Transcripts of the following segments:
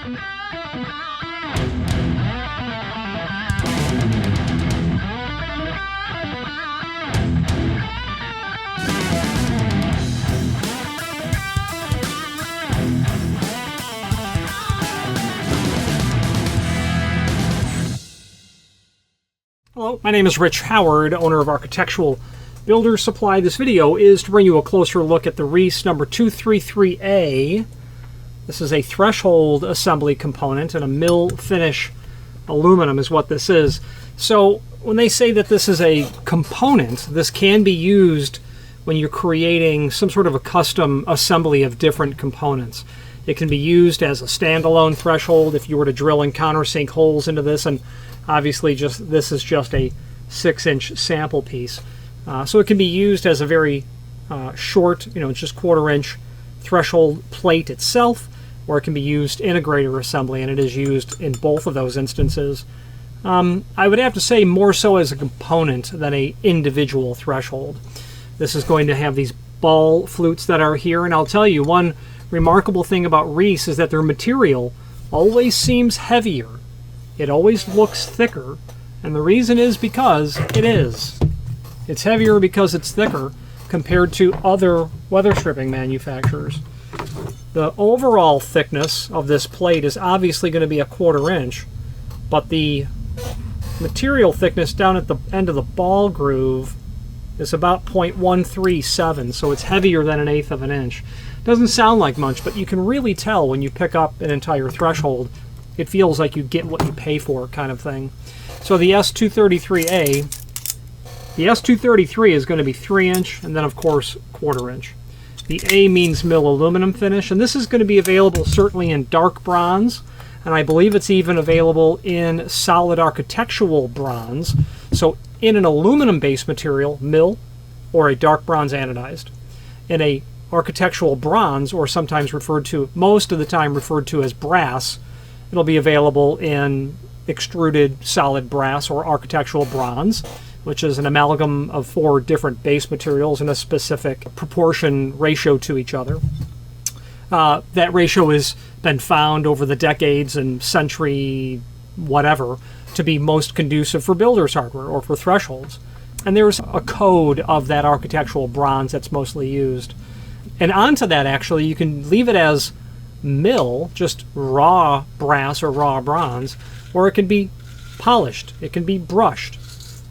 Hello, my name is Rich Howard, owner of Architectural Builder Supply. This video is to bring you a closer look at the Reese number 233A. This is a threshold assembly component, and a mill finish aluminum is what this is. So when they say that this is a component, this can be used when you're creating some sort of a custom assembly of different components. It can be used as a standalone threshold if you were to drill and countersink holes into this, and obviously this is just a 6-inch sample piece. So it can be used as a very short, just 1/4-inch threshold plate itself, or it can be used in a greater assembly, and it is used in both of those instances. I would have to say more so as a component than a individual threshold. This is going to have these ball flutes that are here, and I'll tell you, one remarkable thing about Reese is that their material always seems heavier. It always looks thicker, and the reason is because it is. It's heavier because it's thicker compared to other weather stripping manufacturers. The overall thickness of this plate is obviously going to be a 1/4 inch, but the material thickness down at the end of the ball groove is about 0.137, so it's heavier than 1/8 of an inch. Doesn't sound like much, but you can really tell when you pick up an entire threshold. It feels like you get what you pay for, kind of thing. So the S233A, the S233 is going to be 3-inch, and then of course 1/4 inch. The A means mill aluminum finish, and this is going to be available certainly in dark bronze, and I believe it's even available in solid architectural bronze. So in an aluminum based material, mill, or a dark bronze anodized. In a architectural bronze, or sometimes referred to, most of the time referred to as brass, it'll be available in extruded solid brass or architectural bronze, which is an amalgam of 4 different base materials in a specific proportion ratio to each other. That ratio has been found over the decades and century whatever to be most conducive for builder's hardware or for thresholds. And there's a code of that architectural bronze that's mostly used. And onto that, actually, you can leave it as mill, just raw brass or raw bronze, or it can be polished, it can be brushed.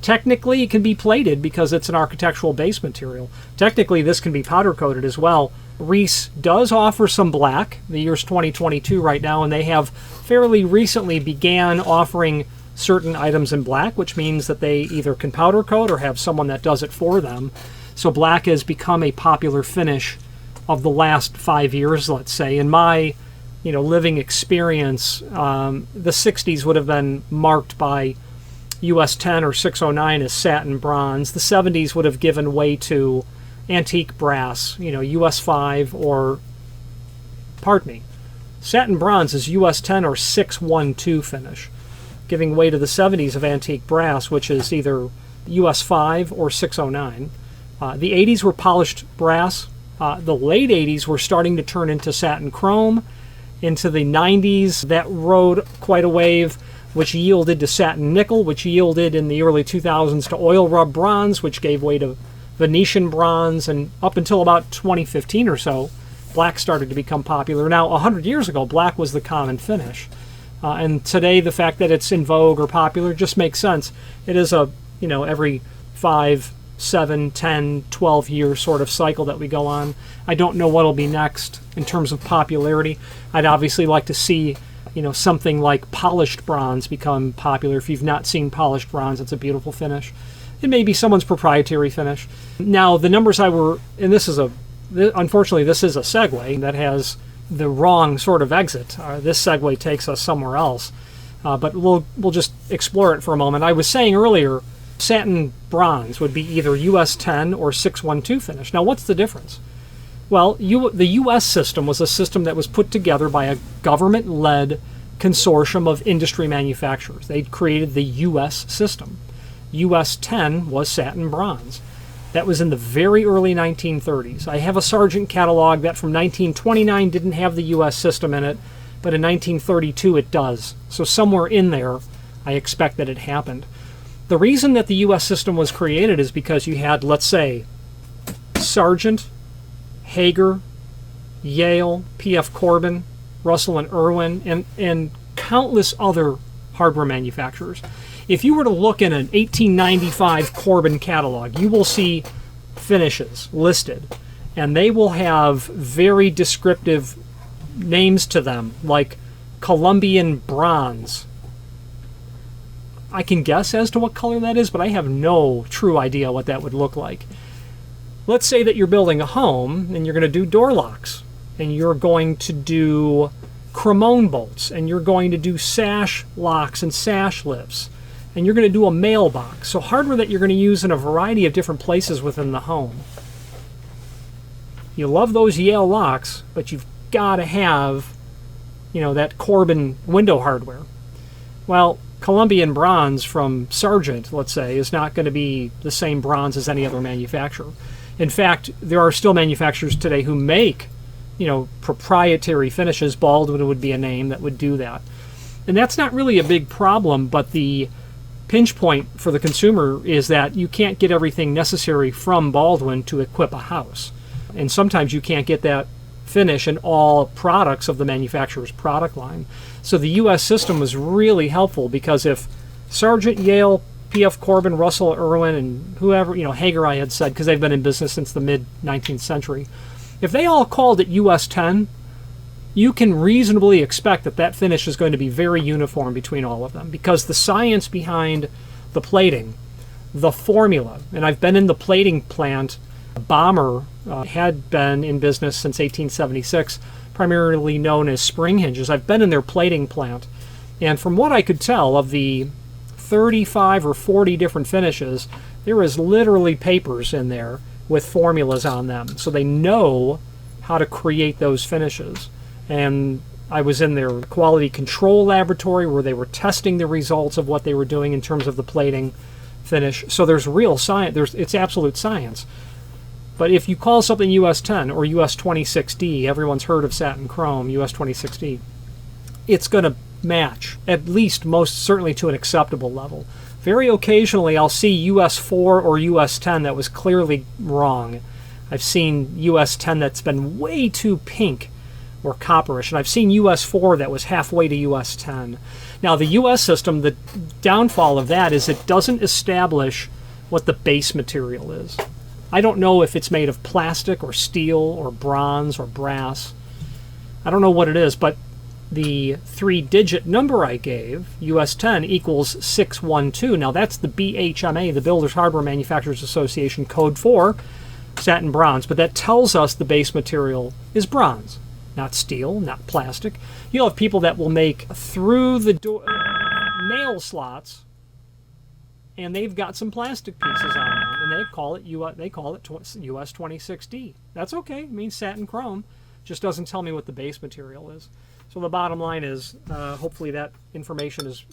Technically it can be plated because it's an architectural base material. Technically this can be powder coated as well. Reese does offer some black. The year's 2022 right now, and they have fairly recently began offering certain items in black, which means that they either can powder coat or have someone that does it for them. So black has become a popular finish of the last 5 years, let's say. In my living experience, the 60s would have been marked by US 10 or 609 as satin bronze. The 70s would have given way to antique brass, US 5 or, satin bronze is US 10 or 612 finish, giving way to the 70s of antique brass, which is either US 5 or 609. The 80s were polished brass. The late 80s were starting to turn into satin chrome. Into the 90s, that rode quite a wave, which yielded to satin nickel, which yielded in the early 2000s to oil rub bronze, which gave way to Venetian bronze, and up until about 2015 or so, black started to become popular. Now, 100 years ago, black was the common finish. And today, the fact that it's in vogue or popular just makes sense. It is a, every 5, 7, 10, 12 year sort of cycle that we go on. I don't know what'll be next in terms of popularity. I'd obviously like to see, something like polished bronze become popular. If you've not seen polished bronze, it's a beautiful finish. It may be someone's proprietary finish. Now, the numbers and unfortunately, this is a segue that has the wrong sort of exit. This segue takes us somewhere else, but we'll just explore it for a moment. I was saying earlier, satin bronze would be either US 10 or 612 finish. Now, what's the difference? Well, the US system was a system that was put together by a government-led consortium of industry manufacturers. They created the US system. US 10 was satin bronze. That was in the very early 1930s. I have a Sargent catalog that from 1929 didn't have the US system in it. but in 1932 it does. So somewhere in there, I expect that it happened. The reason that the U.S. system was created is because you had, let's say, Sargent, Hager, Yale, P.F. Corbin, Russell and Irwin, and countless other hardware manufacturers. If you were to look in an 1895 Corbin catalog, you will see finishes listed, and they will have very descriptive names to them, like Columbian bronze. I can guess as to what color that is, but I have no true idea what that would look like. Let's say that you're building a home and you're going to do door locks, and you're going to do Cremone bolts, and you're going to do sash locks and sash lifts, and you're going to do a mailbox. So hardware that you're going to use in a variety of different places within the home. You love those Yale locks, but you've got to have, that Corbin window hardware. Well, Columbian bronze from Sargent, let's say, is not going to be the same bronze as any other manufacturer. In fact, there are still manufacturers today who make, proprietary finishes. Baldwin would be a name that would do that. And that's not really a big problem, but the pinch point for the consumer is that you can't get everything necessary from Baldwin to equip a house. And sometimes you can't get that finish in all products of the manufacturer's product line. So the U.S. system was really helpful, because if Sargent, Yale, P.F. Corbin, Russell, Irwin, and whoever, Hager I had said, because they've been in business since the mid-19th century, if they all called it US 10, you can reasonably expect that that finish is going to be very uniform between all of them, because the science behind the plating, the formula, and I've been in the plating plant. Bomber had been in business since 1876, primarily known as spring hinges. I've been in their plating plant, and from what I could tell, of the 35 or 40 different finishes, there is literally papers in there with formulas on them. So they know how to create those finishes. And I was in their quality control laboratory where they were testing the results of what they were doing in terms of the plating finish. So there's real science. It's absolute science. But if you call something US 10 or US 26D, everyone's heard of satin chrome, US 26D, it's going to match, at least most certainly to an acceptable level. Very occasionally I'll see US 4 or US 10 that was clearly wrong. I've seen US 10 that's been way too pink or copperish, and I've seen US 4 that was halfway to US 10. Now the US system, the downfall of that is it doesn't establish what the base material is. I don't know if it's made of plastic or steel or bronze or brass. I don't know what it is, but the 3-digit number I gave, US 10, equals 612. Now that's the BHMA, the Builders Hardware Manufacturers Association code for satin bronze, but that tells us the base material is bronze, not steel, not plastic. You'll have people that will make through the door nail slots, and they've got some plastic pieces on them, and they call it US 26D. That's okay. It means satin chrome. Just doesn't tell me what the base material is. So the bottom line is, hopefully that information is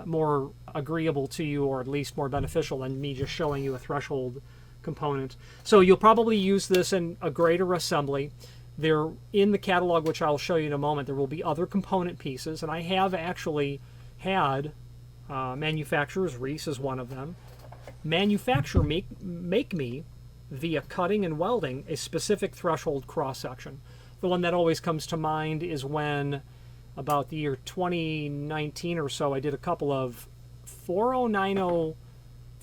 more agreeable to you, or at least more beneficial than me just showing you a threshold component. So you'll probably use this in a greater assembly. There, in the catalog, which I'll show you in a moment, there will be other component pieces, and I have actually had manufacturers, Reese is one of them, make me, via cutting and welding, a specific threshold cross-section. The one that always comes to mind is when, about the year 2019 or so, I did a couple of 4090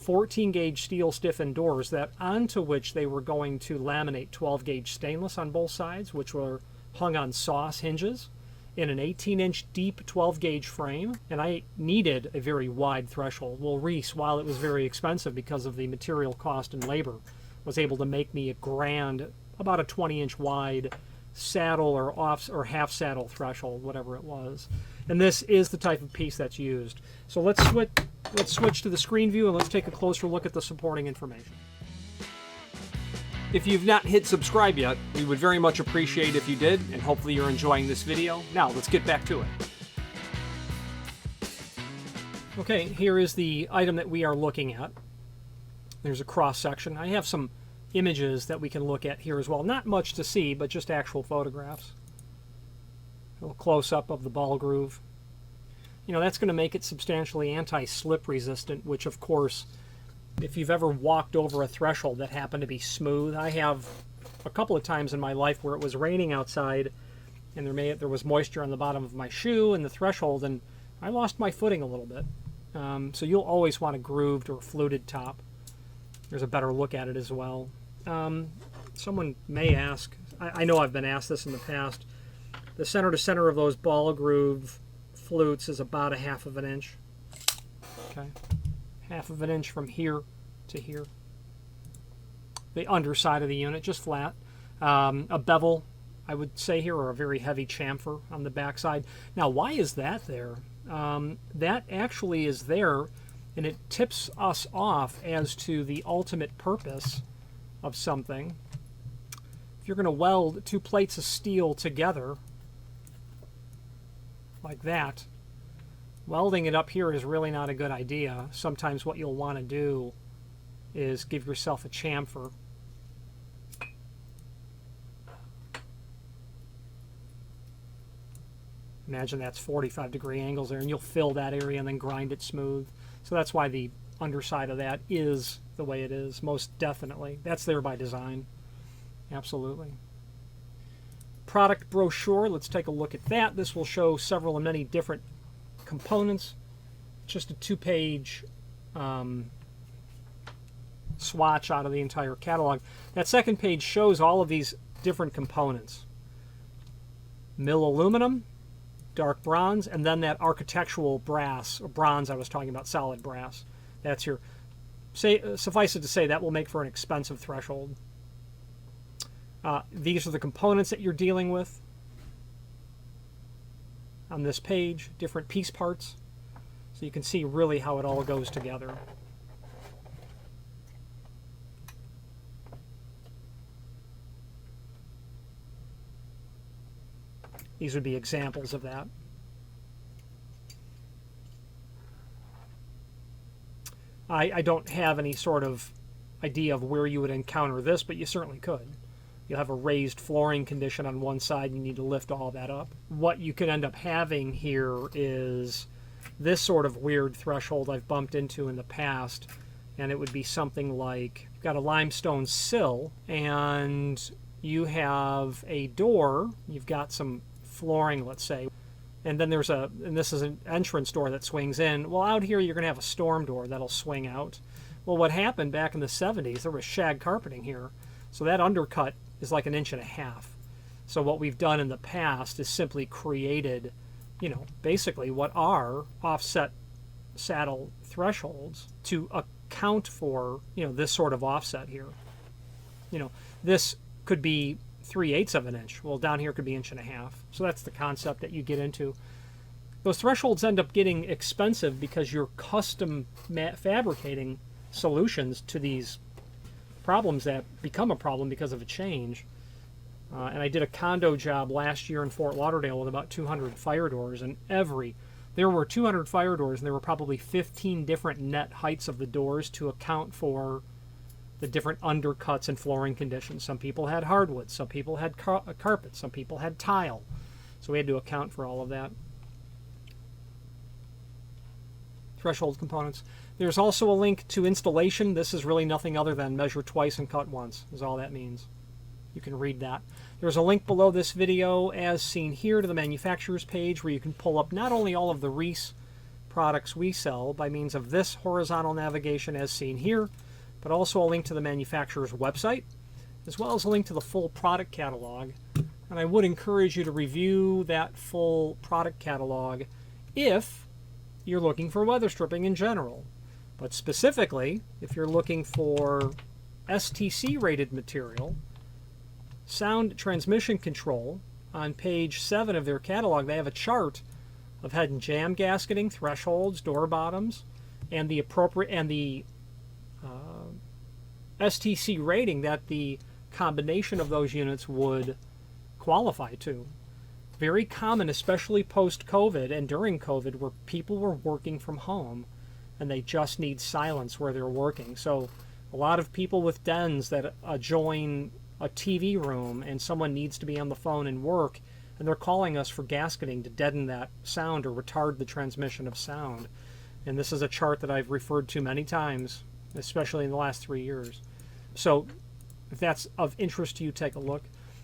14-gauge steel stiffened doors that onto which they were going to laminate 12-gauge stainless on both sides, which were hung on sauce hinges in an 18-inch deep 12-gauge frame, and I needed a very wide threshold. Well, Reese, while it was very expensive because of the material cost and labor, was able to make me a grand, about a 20-inch wide saddle or half saddle threshold, whatever it was. And this is the type of piece that's used. So let's switch to the screen view and let's take a closer look at the supporting information. If you've not hit subscribe yet, we would very much appreciate if you did, and hopefully you're enjoying this video. Now, let's get back to it. Okay, here is the item that we are looking at. There's a cross-section. I have some images that we can look at here as well. Not much to see, but just actual photographs. A little close-up of the ball groove. You know, that's going to make it substantially anti-slip resistant, which of course, if you've ever walked over a threshold that happened to be smooth, I have a couple of times in my life where it was raining outside and there was moisture on the bottom of my shoe and the threshold, and I lost my footing a little bit. So you'll always want a grooved or fluted top. There's a better look at it as well. Someone may ask, I know I've been asked this in the past, the center to center of those ball groove flutes is about 1/2 of an inch. Okay, 1/2 of an inch from here to here. The underside of the unit, just flat. A bevel, I would say here, or a very heavy chamfer on the backside. Now, why is that there? That actually is there, and it tips us off as to the ultimate purpose of something. If you're going to weld 2 plates of steel together, like that, welding it up here is really not a good idea. Sometimes what you'll want to do is give yourself a chamfer. Imagine that's 45-degree angles there, and you'll fill that area and then grind it smooth. So that's why the underside of that is the way it is, most definitely. That's there by design. Absolutely. Product brochure, let's take a look at that. This will show several and many different components. Just a 2-page swatch out of the entire catalog. That second page shows all of these different components. Mill aluminum, dark bronze, and then that architectural brass, or bronze I was talking about, solid brass. That's your, suffice it to say, that will make for an expensive threshold. These are the components that you're dealing with on this page, different piece parts, so you can see really how it all goes together. These would be examples of that. I don't have any sort of idea of where you would encounter this, but you certainly could. You'll have a raised flooring condition on one side, and you need to lift all that up. What you could end up having here is this sort of weird threshold I've bumped into in the past, and it would be something like, you've got a limestone sill, and you have a door, you've got some flooring, let's say, and then and this is an entrance door that swings in. Well, out here you're going to have a storm door that'll swing out. Well, what happened back in the 70s, there was shag carpeting here, so that undercut is like 1.5 inches. So what we've done in the past is simply created, you know, basically what are offset saddle thresholds to account for, you know, this sort of offset here. You know, this could be 3/8 of an inch. Well, down here could be 1.5 inches. So that's the concept that you get into. Those thresholds end up getting expensive because you're custom fabricating solutions to these problems that become a problem because of a change. And I did a condo job last year in Fort Lauderdale with about 200 fire doors, and there were 200 fire doors, and there were probably 15 different net heights of the doors to account for the different undercuts and flooring conditions. Some people had hardwood, some people had carpet, some people had tile. So we had to account for all of that. Threshold components. There's also a link to installation. This is really nothing other than measure twice and cut once, is all that means. You can read that. There's a link below this video, as seen here, to the manufacturer's page, where you can pull up not only all of the Reese products we sell by means of this horizontal navigation as seen here, but also a link to the manufacturer's website, as well as a link to the full product catalog. And I would encourage you to review that full product catalog if you're looking for weather stripping in general. But specifically, if you're looking for STC rated material, sound transmission control, on page 7 of their catalog, they have a chart of head and jam gasketing, thresholds, door bottoms, and the appropriate STC rating that the combination of those units would qualify to. Very common, especially post-COVID and during COVID, where people were working from home and they just need silence where they're working. So a lot of people with dens that adjoin a TV room and someone needs to be on the phone and work and they're calling us for gasketing to deaden that sound or retard the transmission of sound. And this is a chart that I've referred to many times, especially in the last 3 years. So if that's of interest to you, take a look.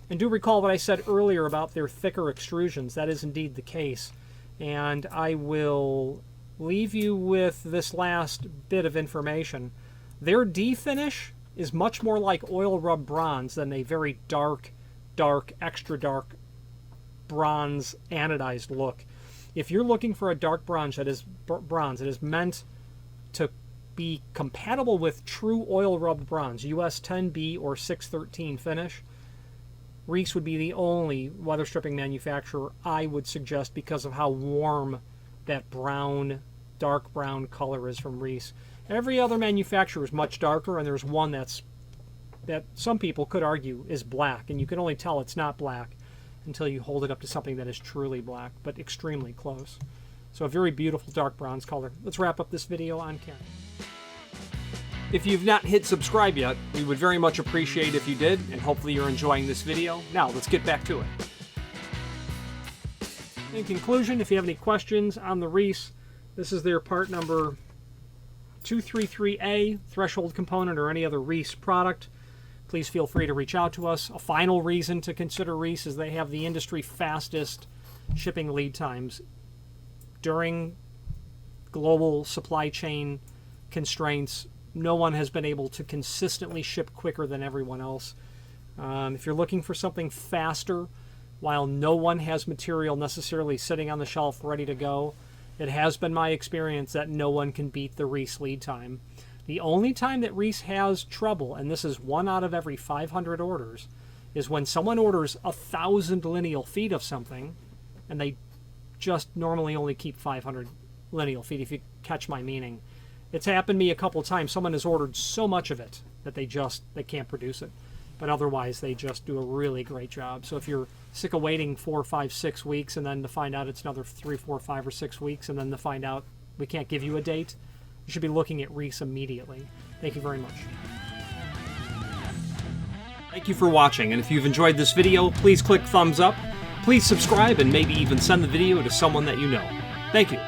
And do recall what I said earlier about their thicker extrusions. That is indeed the case. And I will leave you with this last bit of information. Their definish is much more like oil rub bronze than a very dark, extra dark bronze anodized look. If you're looking for a dark bronze that is meant to be compatible with true oil rubbed bronze, US 10B or 613 finish, Reese would be the only weather stripping manufacturer I would suggest because of how warm that brown, dark brown color is from Reese. Every other manufacturer is much darker, and there's one that some people could argue is black, and you can only tell it's not black until you hold it up to something that is truly black, but extremely close. So a very beautiful dark bronze color. Let's wrap up this video on camera. If you've not hit subscribe yet, we would very much appreciate if you did, and hopefully you're enjoying this video. Now, let's get back to it. In conclusion, if you have any questions on the Reese, this is their part number 233A, threshold component, or any other Reese product. Please feel free to reach out to us. A final reason to consider Reese is they have the industry fastest shipping lead times. During global supply chain constraints, no one has been able to consistently ship quicker than everyone else. If you're looking for something faster, while no one has material necessarily sitting on the shelf ready to go, it has been my experience that no one can beat the Reese lead time. The only time that Reese has trouble, and this is 1 out of every 500 orders, is when someone orders 1,000 lineal feet of something, and they just normally only keep 500 lineal feet, if you catch my meaning. It's happened to me a couple of times. Someone has ordered so much of it that they can't produce it. But otherwise, they just do a really great job. So if you're sick of waiting 4, 5, 6 weeks, and then to find out it's another 3, 4, 5, or 6 weeks, and then to find out we can't give you a date, you should be looking at Reese immediately. Thank you very much. Thank you for watching, and if you've enjoyed this video, please click thumbs up, please subscribe, and maybe even send the video to someone that you know. Thank you.